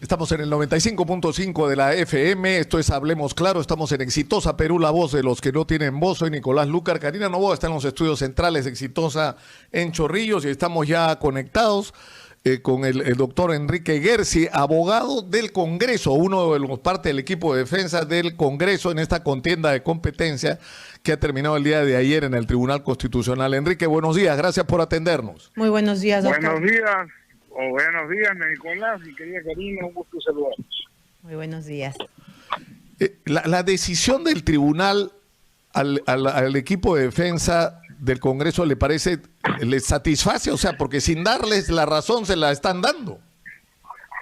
Estamos en el 95.5 de la FM, esto es Hablemos Claro, estamos en Exitosa Perú, la voz de los que no tienen voz. Soy Nicolás Lucar, Karina Novoa está en los estudios centrales de Exitosa en Chorrillos y estamos ya conectados con el doctor Enrique Gersi, abogado del Congreso, uno de los parte del equipo de defensa del Congreso en esta contienda de competencia que ha terminado el día de ayer en el Tribunal Constitucional. Enrique, buenos días, gracias por atendernos. Muy buenos días, doctor. Buenos días. Buenos días, Nicolás, y querida Karina, un gusto saludarlos. Muy buenos días. La decisión del tribunal al equipo de defensa del Congreso le parece, le satisface, o sea, porque sin darles la razón se la están dando.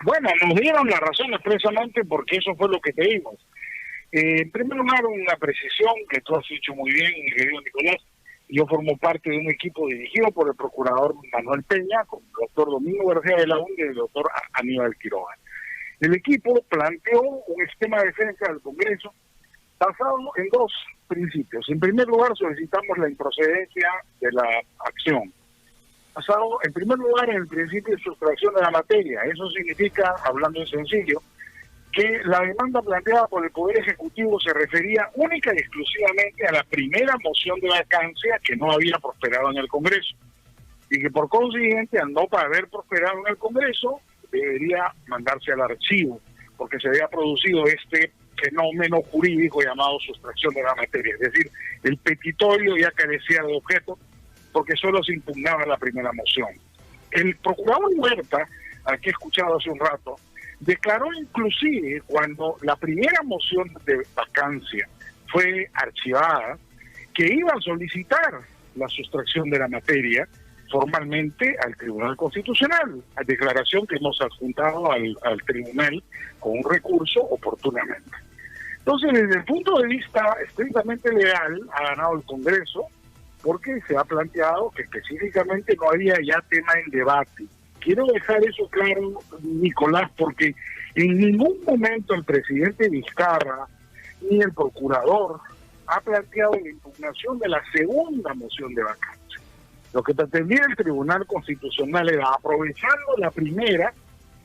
Bueno, nos dieron la razón expresamente porque eso fue lo que pedimos. En primer lugar, una precisión que tú has hecho muy bien, querido Nicolás. Yo formo parte de un equipo dirigido por el procurador Manuel Peña, con el doctor Domingo García de la UND y el doctor Aníbal Quiroga. El equipo planteó un esquema de defensa del Congreso basado en dos principios. En primer lugar, solicitamos la improcedencia de la acción, basado en primer lugar en el principio de sustracción de la materia. Eso significa, hablando en sencillo, que la demanda planteada por el Poder Ejecutivo se refería única y exclusivamente a la primera moción de vacancia que no había prosperado en el Congreso, y que por consiguiente, al no haber prosperado en el Congreso, debería mandarse al archivo, porque se había producido este fenómeno jurídico llamado sustracción de la materia, es decir, el petitorio ya carecía de objeto, porque solo se impugnaba la primera moción. El procurador Huerta, al que he escuchado hace un rato, declaró inclusive cuando la primera moción de vacancia fue archivada que iba a solicitar la sustracción de la materia formalmente al Tribunal Constitucional, a declaración que hemos adjuntado al tribunal con un recurso oportunamente. Entonces, desde el punto de vista estrictamente legal, ha ganado el Congreso porque se ha planteado que específicamente no había ya tema en debate. Quiero dejar eso claro, Nicolás, porque en ningún momento el presidente Vizcarra ni el procurador ha planteado la impugnación de la segunda moción de vacancia. Lo que pretendía el Tribunal Constitucional era, aprovechando la primera,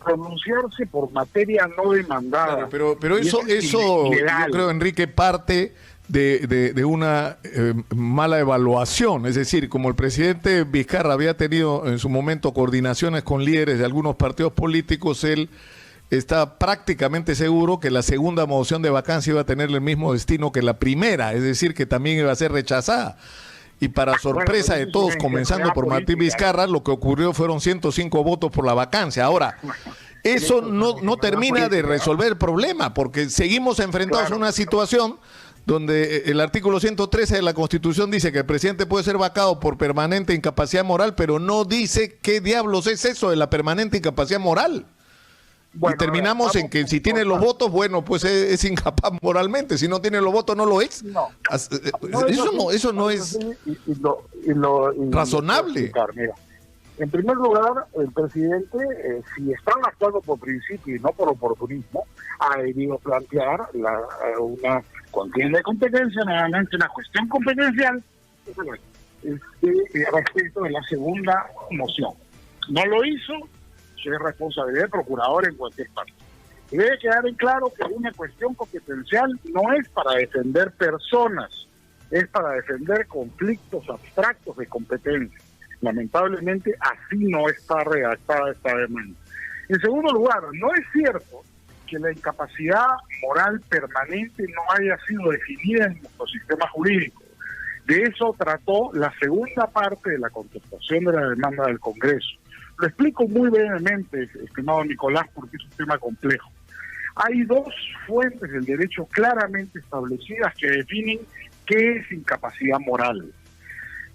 pronunciarse por materia no demandada. Claro, pero eso yo creo, Enrique, parte de una mala evaluación, es decir, como el presidente Vizcarra había tenido en su momento coordinaciones con líderes de algunos partidos políticos, él está prácticamente seguro que la segunda moción de vacancia iba a tener el mismo destino que la primera, es decir, que también iba a ser rechazada. Y para sorpresa de todos, comenzando por Martín Vizcarra, lo que ocurrió fueron 105 votos por la vacancia. Ahora, eso no termina de resolver el problema, porque seguimos enfrentados a una situación donde el artículo 113 de la Constitución dice que el presidente puede ser vacado por permanente incapacidad moral, pero no dice qué diablos es eso de la permanente incapacidad moral. Bueno, y terminamos en que si tiene los votos, bueno, pues es incapaz moralmente. Si no tiene los votos, no lo es. No, eso no es razonable. Mira, en primer lugar, el presidente, si están actuando por principio y no por oportunismo, ha debido plantear una contienda de competencia, nuevamente una cuestión competencial, respecto de la segunda moción. No lo hizo, es responsabilidad del procurador en cualquier parte. Y debe quedar en claro que una cuestión competencial no es para defender personas, es para defender conflictos abstractos de competencia. Lamentablemente así no está redactada esta demanda. En segundo lugar, no es cierto que la incapacidad moral permanente no haya sido definida en nuestro sistema jurídico. De eso trató la segunda parte de la contestación de la demanda del Congreso. Lo explico muy brevemente, estimado Nicolás, porque es un tema complejo. Hay dos fuentes del derecho claramente establecidas que definen qué es incapacidad moral.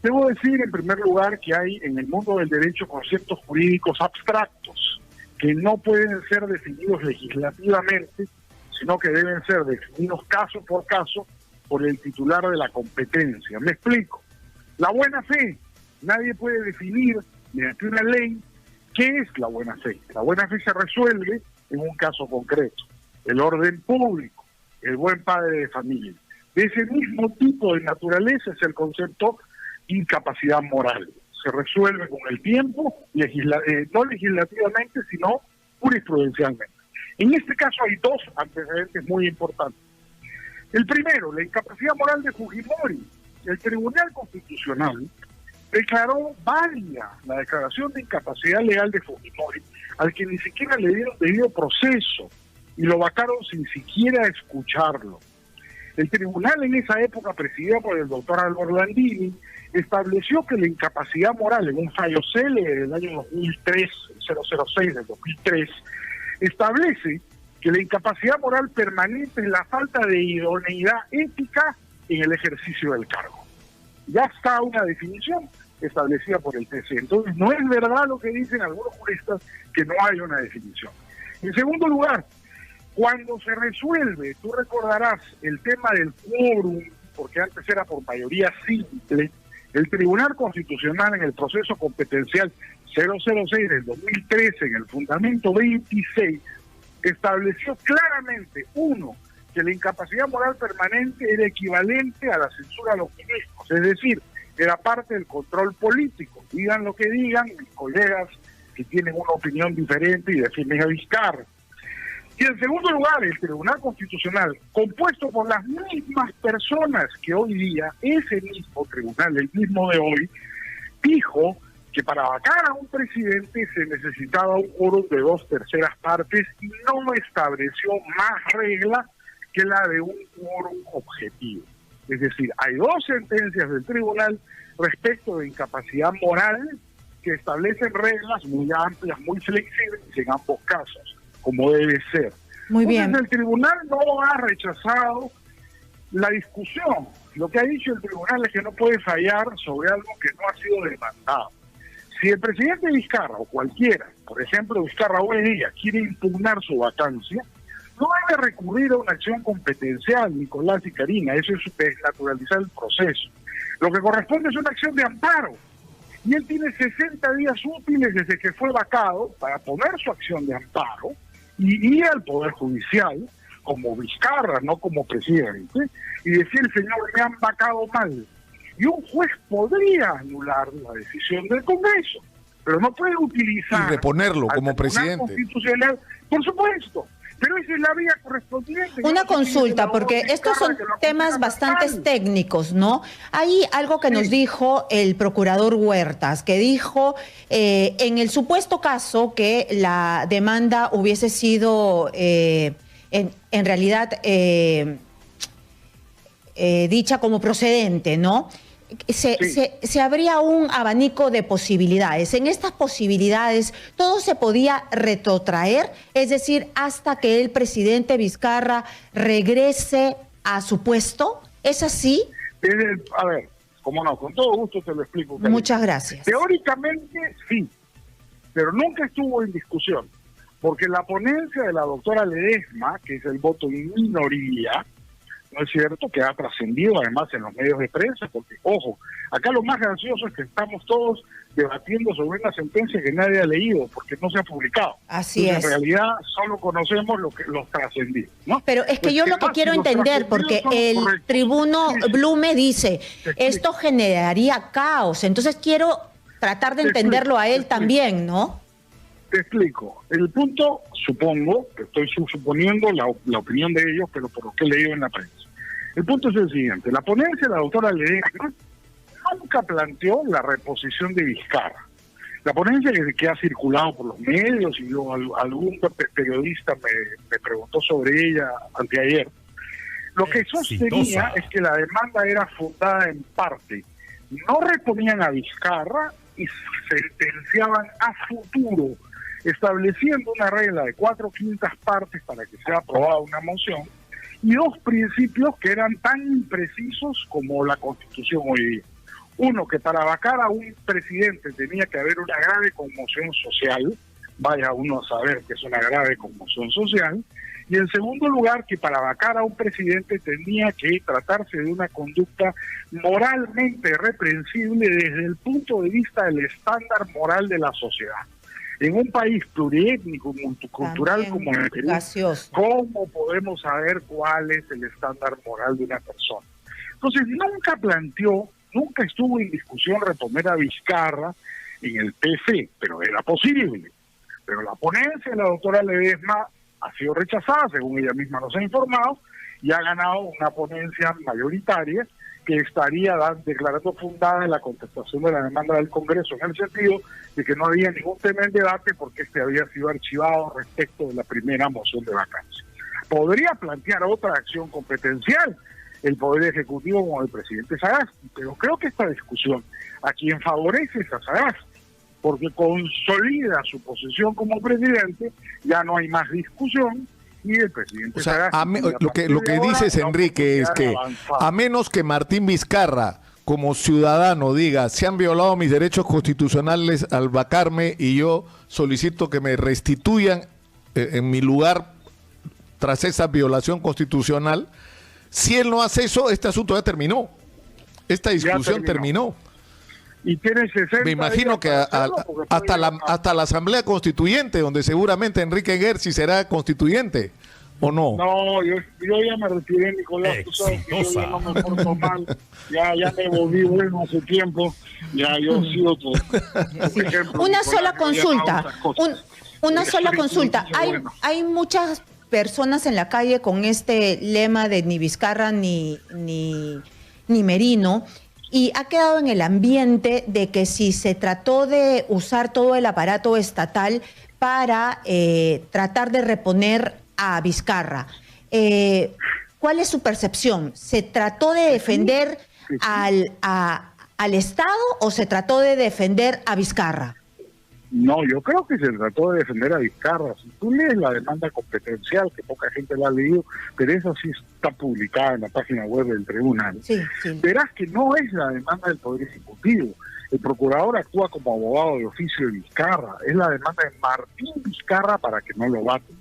Debo decir, en primer lugar, que hay en el mundo del derecho conceptos jurídicos abstractos que no pueden ser definidos legislativamente, sino que deben ser definidos caso por caso por el titular de la competencia. Me explico. La buena fe. Nadie puede definir mediante una ley qué es la buena fe. La buena fe se resuelve en un caso concreto. El orden público, el buen padre de familia. De ese mismo tipo de naturaleza es el concepto incapacidad moral. se resuelve con el tiempo, no legislativamente, sino jurisprudencialmente. En este caso hay dos antecedentes muy importantes. El primero, la incapacidad moral de Fujimori. El Tribunal Constitucional declaró válida la declaración de incapacidad legal de Fujimori, al que ni siquiera le dieron debido proceso y lo vacaron sin siquiera escucharlo. El tribunal en esa época, presidido por el doctor Álvaro Landini, estableció que la incapacidad moral, en un fallo célebre del año 2003, 006 del 2003, establece que la incapacidad moral permanente es la falta de idoneidad ética en el ejercicio del cargo. Ya está una definición establecida por el TC. Entonces, no es verdad lo que dicen algunos juristas, que no hay una definición. En segundo lugar, cuando se resuelve, tú recordarás el tema del quórum, porque antes era por mayoría simple, el Tribunal Constitucional en el proceso competencial 006 del 2013, en el fundamento 26, estableció claramente, uno, que la incapacidad moral permanente era equivalente a la censura a los ministros, es decir, era parte del control político. Digan lo que digan mis colegas que tienen una opinión diferente y defienden a Vizcarra. Y en segundo lugar, el Tribunal Constitucional, compuesto por las mismas personas que hoy día, ese mismo tribunal, el mismo de hoy, dijo que para vacar a un presidente se necesitaba un quórum de 2/3 partes y no estableció más regla que la de un quórum objetivo. Es decir, hay dos sentencias del tribunal respecto de incapacidad moral que establecen reglas muy amplias, muy flexibles en ambos casos, como debe ser. Muy bien. Entonces, el tribunal no ha rechazado la discusión. Lo que ha dicho el tribunal es que no puede fallar sobre algo que no ha sido demandado. Si el presidente Vizcarra o cualquiera, por ejemplo Vizcarra hoy día, quiere impugnar su vacancia, no debe recurrir a una acción competencial, Nicolás y Karina, eso es desnaturalizar el proceso. Lo que corresponde es una acción de amparo. Y él tiene 60 días útiles desde que fue vacado para poner su acción de amparo y ir al Poder Judicial, como Vizcarra, no como presidente, y decir, señor, me han vacado mal. Y un juez podría anular la decisión del Congreso, pero no puede utilizar... Y reponerlo como presidente. Constitucional, por supuesto. Pero esa es la vía correspondiente. Una consulta, porque estos son temas bastante técnicos, ¿no? Hay algo que nos dijo el procurador Huertas, que dijo, en el supuesto caso que la demanda hubiese sido, en realidad, dicha como procedente, ¿no? Se abría un abanico de posibilidades. En estas posibilidades todo se podía retrotraer, es decir, hasta que el presidente Vizcarra regrese a su puesto. ¿Es así? A ver, cómo no, con todo gusto te lo explico. Muchas gracias. Teóricamente sí, pero nunca estuvo en discusión, porque la ponencia de la doctora Ledesma, que es el voto en minoría, ¿no es cierto?, que ha trascendido además en los medios de prensa, porque, ojo, acá lo más gracioso es que estamos todos debatiendo sobre una sentencia que nadie ha leído, porque no se ha publicado. Así es. En realidad solo conocemos los trascendidos, ¿no? Pero es que yo lo que quiero entender, porque el tribuno Blume dice, esto generaría caos, entonces quiero tratar de entenderlo a él también, ¿no? Te explico. El punto, supongo, que estoy suponiendo la opinión de ellos, pero por lo que he leído en la prensa. El punto es el siguiente. La ponencia de la doctora Ledesma nunca planteó la reposición de Vizcarra. La ponencia que ha circulado por los medios y algún periodista me preguntó sobre ella anteayer, lo que sostenía es que la demanda era fundada en parte. No reponían a Vizcarra y sentenciaban a futuro, estableciendo una regla de 4/5 partes para que sea aprobada una moción y dos principios que eran tan imprecisos como la Constitución hoy día. Uno, que para vacar a un presidente tenía que haber una grave conmoción social, vaya uno a saber que es una grave conmoción social, y en segundo lugar, que para vacar a un presidente tenía que tratarse de una conducta moralmente reprensible desde el punto de vista del estándar moral de la sociedad. En un país pluriétnico, multicultural como el Perú, ¿cómo podemos saber cuál es el estándar moral de una persona? Entonces, nunca planteó nunca estuvo en discusión reponer a Vizcarra en el TC, pero era posible. Pero la ponencia de la doctora Ledesma ha sido rechazada, según ella misma nos ha informado, y ha ganado una ponencia mayoritaria que estaría declarando fundada en la contestación de la demanda del Congreso, en el sentido de que no había ningún tema en debate porque este había sido archivado respecto de la primera moción de vacancia. Podría plantear otra acción competencial el Poder Ejecutivo con el presidente Sagasti, pero creo que esta discusión a quien favorece es a Sagasti, porque consolida su posición como presidente, ya no hay más discusión, y el presidente Sagasti, lo que dices, Enrique, es que a menos que Martín Vizcarra, como ciudadano, diga, se han violado mis derechos constitucionales al vacarme y yo solicito que me restituyan en mi lugar tras esa violación constitucional, si él no hace eso, este asunto ya terminó. Esta discusión terminó. Y tiene 60 Me imagino que hasta la Asamblea Constituyente, donde seguramente Enrique Gersi será constituyente, ¿o no? No, yo ya me retiré, Nicolás. Tú sabes que yo ya no me porto mal. Ya me volví bueno hace tiempo. Ya yo sigo por ejemplo. Una sola consulta. Una sola consulta. Hay muchas personas en la calle con este lema de ni Vizcarra ni Merino. Y ha quedado en el ambiente de que si se trató de usar todo el aparato estatal para tratar de reponer a Vizcarra, ¿cuál es su percepción? ¿Se trató de defender al Estado o se trató de defender a Vizcarra? No, yo creo que se trató de defender a Vizcarra. Si tú lees la demanda competencial, que poca gente la ha leído, pero eso sí está publicada en la página web del tribunal, verás que no es la demanda del Poder Ejecutivo. El procurador actúa como abogado de oficio de Vizcarra. Es la demanda de Martín Vizcarra para que no lo baten.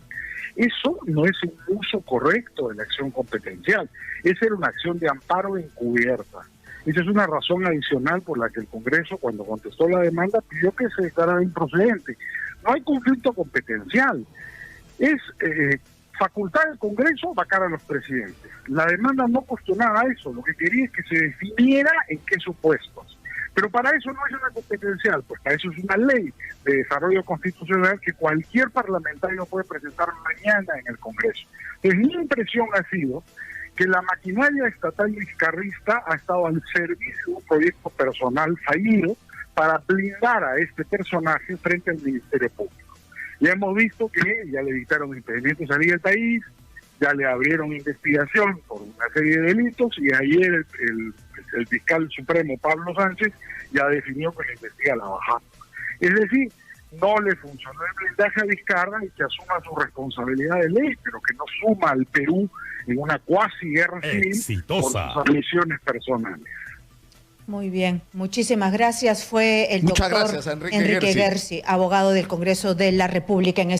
Eso no es un uso correcto de la acción competencial. Esa era una acción de amparo encubierta. Esa es una razón adicional por la que el Congreso, cuando contestó la demanda, pidió que se declarara improcedente. No hay conflicto competencial. Es facultad del Congreso vacar a los presidentes. La demanda no cuestionaba eso. Lo que quería es que se definiera en qué supuestos. Pero para eso no es una competencial, pues para eso es una ley de desarrollo constitucional que cualquier parlamentario puede presentar mañana en el Congreso. Entonces, mi impresión ha sido que la maquinaria estatal vizcarrista ha estado al servicio de un proyecto personal fallido para blindar a este personaje frente al Ministerio Público. Ya hemos visto que ya le dictaron impedimento de salir del país, ya le abrieron investigación por una serie de delitos y ayer el fiscal supremo Pablo Sánchez ya definió que le investiga la bajada. Es decir, no le funcionó el blindaje a Vizcarra y que asuma su responsabilidad de ley, pero que no suma al Perú en una cuasi guerra civil por sus ambiciones personales. Muy bien, muchísimas gracias. Fue el doctor Enrique Gersi, abogado del Congreso de la República en